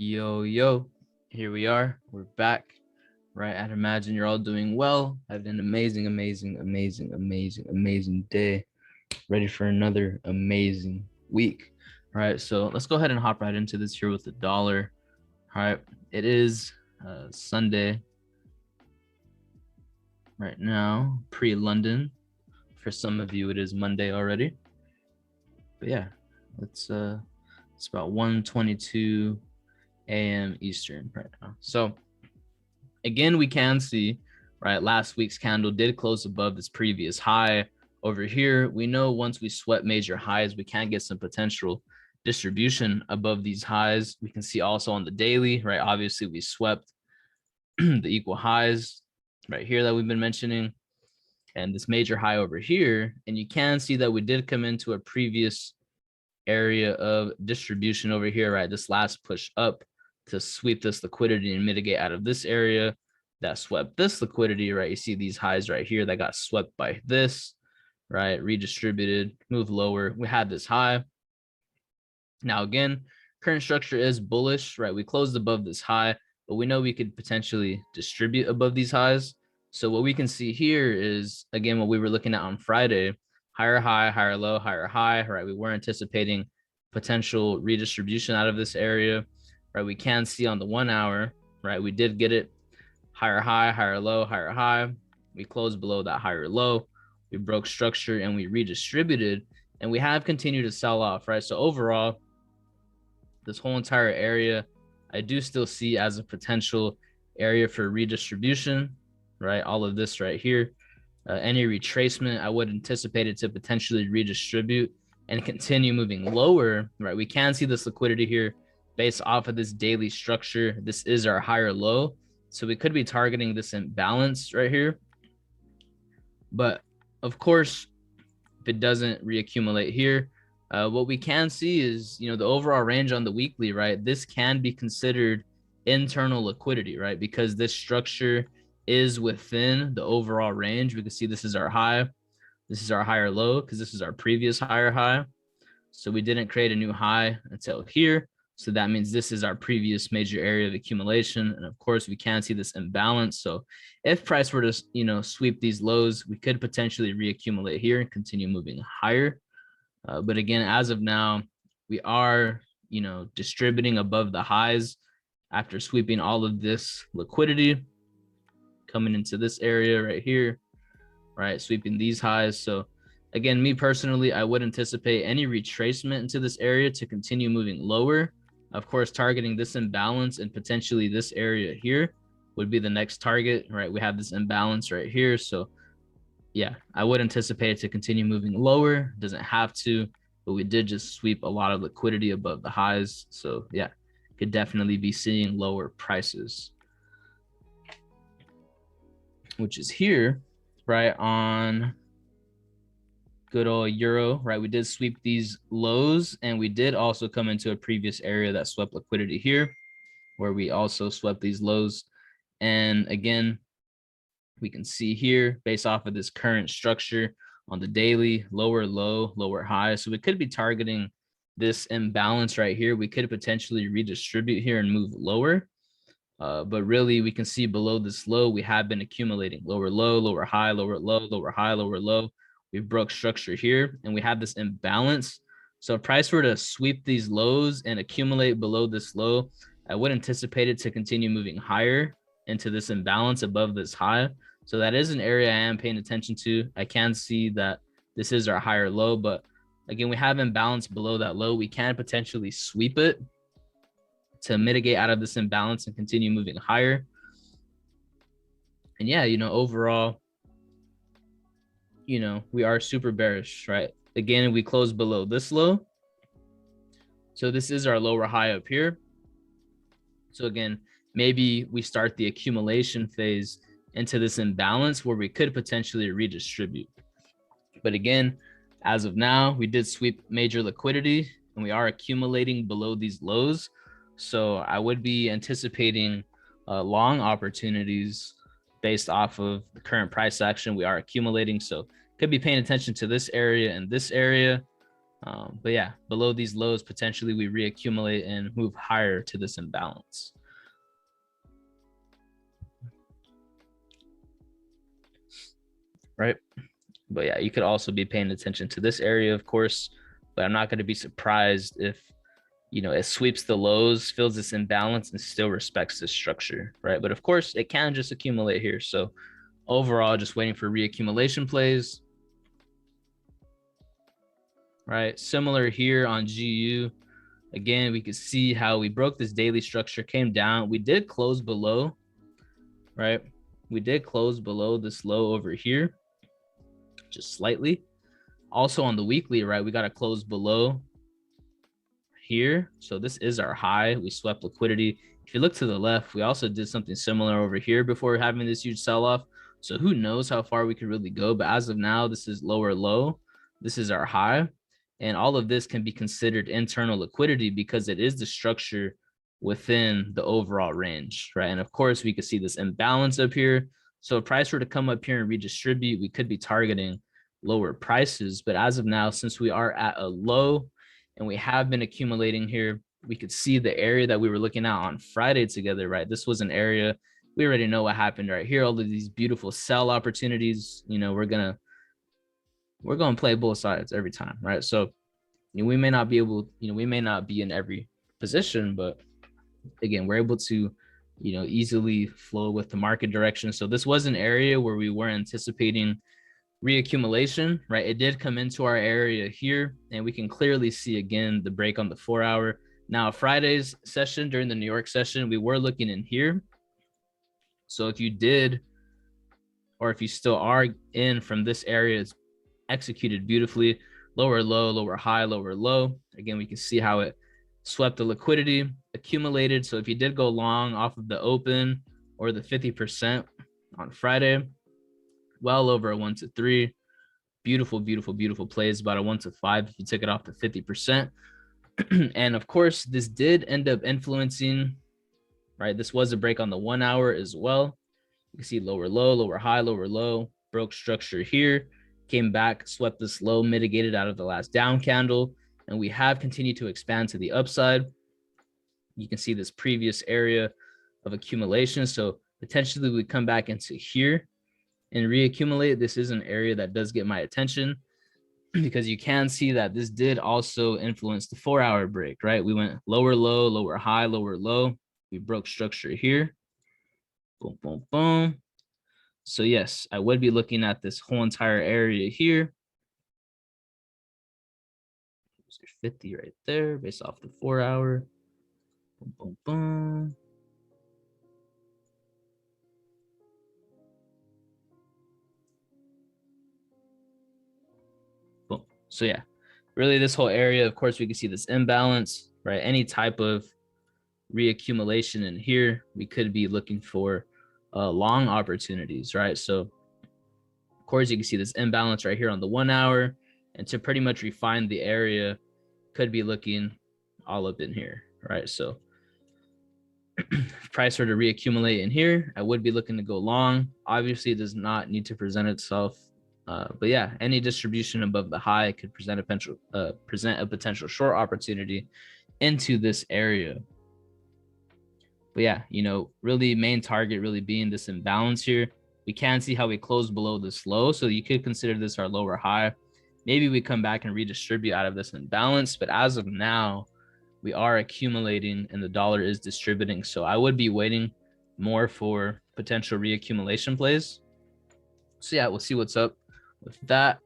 Yo, here we are. We're back, right? I'd imagine you're all doing well. Had an amazing day. Ready for another amazing week. All right, so let's go ahead and hop right into this here with the dollar. All right, it is Sunday right now, pre-London. For some of you, it is Monday already. But yeah, it's about 1:22 a.m. Eastern right now. So again, we can see, right, last week's candle did close above this previous high. Over here, we know once we sweat major highs, we can get some potential distribution above these highs. We can see also on the daily, right? Obviously, we swept the equal highs right here that we've been mentioning, and this major high over here. And you can see that we did come into a previous area of distribution over here, right? This last push up to sweep this liquidity and mitigate out of this area that swept this liquidity, right? You see these highs right here that got swept by this, right? Redistributed, moved lower. We had this high. Now, again, current structure is bullish, right? We closed above this high, but we know we could potentially distribute above these highs. So what we can see here is, again, what we were looking at on Friday, higher high, higher low, higher high, right? We were anticipating potential redistribution out of this area, right? We can see on the 1 hour, right? We did get it higher high, higher low, higher high. We closed below that higher low. We broke structure and we redistributed, and we have continued to sell off, right? So overall, this whole entire area, I do still see as a potential area for redistribution, right? All of this right here, any retracement, I would anticipate it to potentially redistribute and continue moving lower, right? We can see this liquidity here based off of this daily structure. This is our higher low. So we could be targeting this imbalance right here. But of course, if it doesn't reaccumulate here, what we can see is, the overall range on the weekly, right? This can be considered internal liquidity, right? Because this structure is within the overall range. We can see this is our high. This is our higher low because this is our previous higher high. So we didn't create a new high until here. So that means this is our previous major area of accumulation. And of course, we can see this imbalance. So if price were to, sweep these lows, we could potentially reaccumulate here and continue moving higher. But again, as of now, we are, distributing above the highs after sweeping all of this liquidity coming into this area right here, right? Sweeping these highs. So again, me personally, I would anticipate any retracement into this area to continue moving lower. Of course, targeting this imbalance and potentially this area here would be the next target, right? We have this imbalance right here. So yeah, I would anticipate it to continue moving lower. Doesn't have to, but we did just sweep a lot of liquidity above the highs. So yeah, could definitely be seeing lower prices, which is here, right, on good old euro, right? We did sweep these lows, and we did also come into a previous area that swept liquidity here, where we also swept these lows. And again, we can see here, based off of this current structure on the daily, lower low, lower high. So we could be targeting this imbalance right here. We could potentially redistribute here and move lower. But really, we can see below this low, we have been accumulating lower low, lower high, lower low, lower high, lower low. We broke structure here, and we have this imbalance. So if price were to sweep these lows and accumulate below this low, I would anticipate it to continue moving higher into this imbalance above this high. So that is an area I am paying attention to. I can see that this is our higher low, but again, we have imbalance below that low. We can potentially sweep it to mitigate out of this imbalance and continue moving higher. And yeah, overall, we are super bearish, right? Again, we closed below this low. So this is our lower high up here. So again, maybe we start the accumulation phase into this imbalance where we could potentially redistribute. But again, as of now, we did sweep major liquidity and we are accumulating below these lows. So I would be anticipating long opportunities based off of the current price action we are accumulating. So could be paying attention to this area and this area. But yeah, below these lows, potentially we reaccumulate and move higher to this imbalance. Right. But yeah, you could also be paying attention to this area, of course, but I'm not going to be surprised if, you know, it sweeps the lows, fills this imbalance, and still respects this structure, right? But of course, it can just accumulate here. So overall, just waiting for reaccumulation plays, right? Similar here on GU. Again, we could see how we broke this daily structure, came down. We did close below, right? We did close below this low over here, just slightly. Also on the weekly, right, we got to close below here. So this is our high. We swept liquidity. If you look to the left, we also did something similar over here before having this huge sell-off. So who knows how far we could really go. But as of now, this is lower low. This is our high. And all of this can be considered internal liquidity because it is the structure within the overall range, right? And of course, we could see this imbalance up here. So if price were to come up here and redistribute, we could be targeting lower prices. But as of now, since we are at a low and we have been accumulating here, we could see the area that we were looking at on Friday together, right? This was an area, we already know what happened right here. All of these beautiful sell opportunities, you know, we're going to play both sides every time, right? So, you know, we may not be able, you know, we may not be in every position, but again, we're able to, you know, easily flow with the market direction. So this was an area where we were anticipating reaccumulation, right? It did come into our area here, and we can clearly see again the break on the 4 hour. Now, Friday's session, during the New York session, we were looking in here. So if you did, or if you still are in from this area, it's executed beautifully. Lower low, lower high, lower low. Again, we can see how it swept the liquidity, accumulated. So if you did go long off of the open or the 50% on Friday, well over a 1 to 3. Beautiful, beautiful, beautiful plays, about a 1 to 5 if you took it off to 50%. And of course, this did end up influencing, right? This was a break on the 1 hour as well. You can see lower low, lower high, lower low, broke structure here, came back, swept this low, mitigated out of the last down candle, and we have continued to expand to the upside. You can see this previous area of accumulation. So potentially we come back into here and reaccumulate. This is an area that does get my attention because you can see that this did also influence the 4 hour break, right? We went lower low, lower high, lower low. We broke structure here. Boom, boom, boom. So yes, I would be looking at this whole entire area here. There's 50 right there based off the 4 hour. Boom, boom, boom. Boom. So yeah, really this whole area, of course, we can see this imbalance, right? Any type of reaccumulation in here, we could be looking for long opportunities, right? So of course, you can see this imbalance right here on the 1 hour, and to pretty much refine the area, could be looking all up in here, right? So if price were to reaccumulate in here, I would be looking to go long. Obviously, it does not need to present itself. But yeah, any distribution above the high could present a potential short opportunity into this area. But yeah, you know, really main target really being this imbalance here. We can see how we close below this low. So you could consider this our lower high. Maybe we come back and redistribute out of this imbalance. But as of now, we are accumulating and the dollar is distributing. So I would be waiting more for potential reaccumulation plays. So yeah, we'll see what's up with that.